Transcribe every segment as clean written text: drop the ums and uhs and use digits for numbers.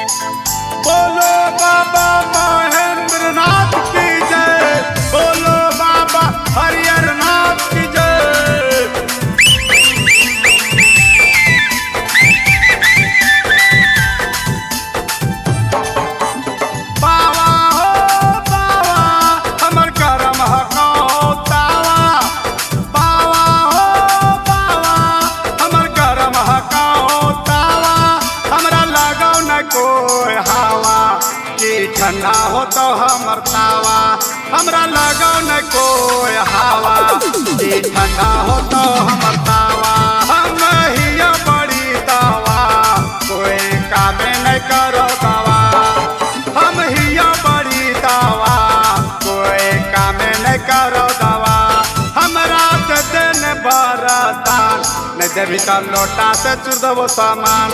बोलो बाबा महेंद्र नाथ की जय, बोलो बाबा हरिहर नाथ की जय। बाबा हो बाबा हमर करम हको तावा, बाबा हो बाबा हमर करम हको तावा, हमरा लगौ न कोई हवा कि ठंडा हो तो हमर तावा, हमरा लगौ न कोई हवा कि ठंडा हो तो हमर तावा। हम हिया बड़ी तावा कोई काम नहीं करो तावा, हम हिया बड़ी तावा कोई काम नहीं करो दवा। हमरा के दिन बरदान नहीं देवी तो लोटा से चूर देबो सामान,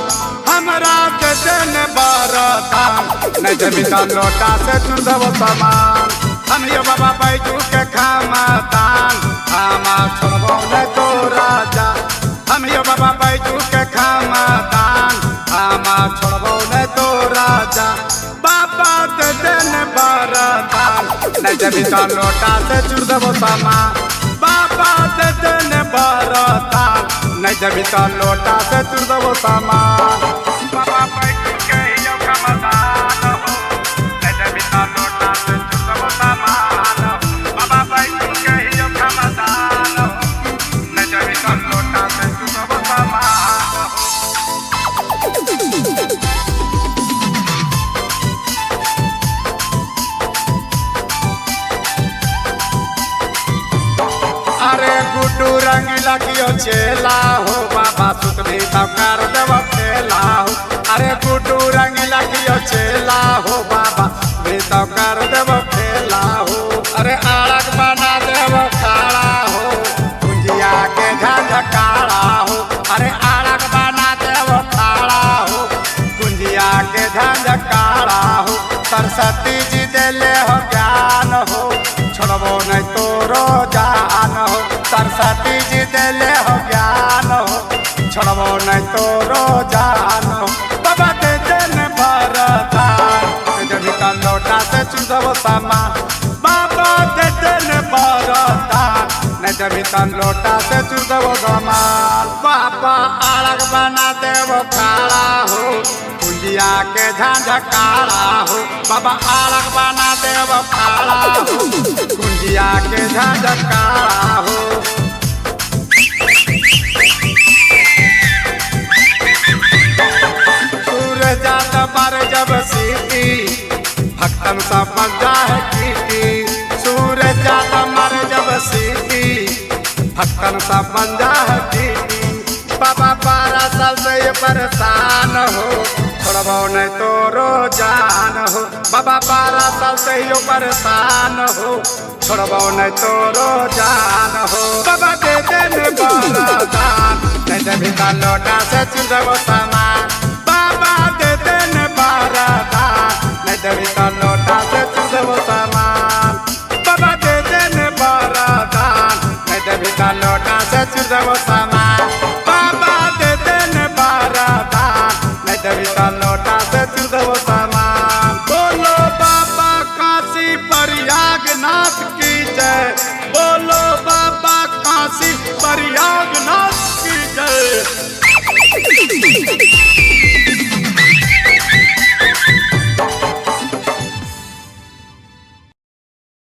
हमरा के दिन बरदान नहीं देवी तो लोटा से चूर देबो सामान। हम यो बाबा बैजू के खामदान खामा छोड़बो नहीं तो राजा, हम यो बाबा बैजू के खामदान खामा छोड़बो नहीं तो राजा। बाबा के दिन बरदान नहीं देवी तो लोटा से चूर देबो सामान, बाबा के दिन बरदान नहीं देवी तो लोटा से चूर देबो सामान। बाबा बैजू के यो खामदान हो नहीं देवी तो लोटा से चूर देबो सामान, बाबा बैजू के यो खामदान हो नहीं देवी तो लोटा से चूर देबो सामान। अरे गुड्डू रंगीला कियो चेला हो बाबा सुत भी कर देव खेला हो, अरे गुड्डू रंगीला कियो चेला हो बाबा भी कर देव खेला हो। अरे आड़क बना देव खाड़ा हो कुंजिया के झंझकाड़ा हो, अरे आड़क बना देव खाड़ा हो कुंजिया के झंझकाड़ा हो। सरस्वती जी देले हो ज्ञान हो छोड़बो नहीं तोरो जान हो, सरस्वती जी देले हो ज्ञान हो छोड़बो नहीं तोरो जान हो। बाबा दे दिन बरदान जब का लोटा से चूर देबो सामान, बाबा दे दिन बरदान नहीं जब का लोटा से चूर देबो सामान। बाबा आड़क बना देबो खाड़ा हो कुंजिया के झंझकाड़ा हो, बाबा आड़क बना देबो खाड़ा हो कुंजिया के झंझकाड़ा हो। सूरज मार जब सीटी भक्तन सब बजा है कीटी, सूरज मार जब सीटी भक्तन सब बजा है कीटी। बाबा 12 साल से ये परेशान हो छोड़बो नहीं तोरो जान हो, बाबा 12 साल से यो परेशान हो छोड़बो नहीं तोरो जान हो। बाबा दे दिन बरदान नहीं देवी तो लोटा से चूर देबो सामान, बाबा दे दिन बरदान नहीं देवी तो लोटा से चूर देबो सामान, बाबा दे दिन बरदान नहीं देवी तो लोटा से चूर देबो सामान।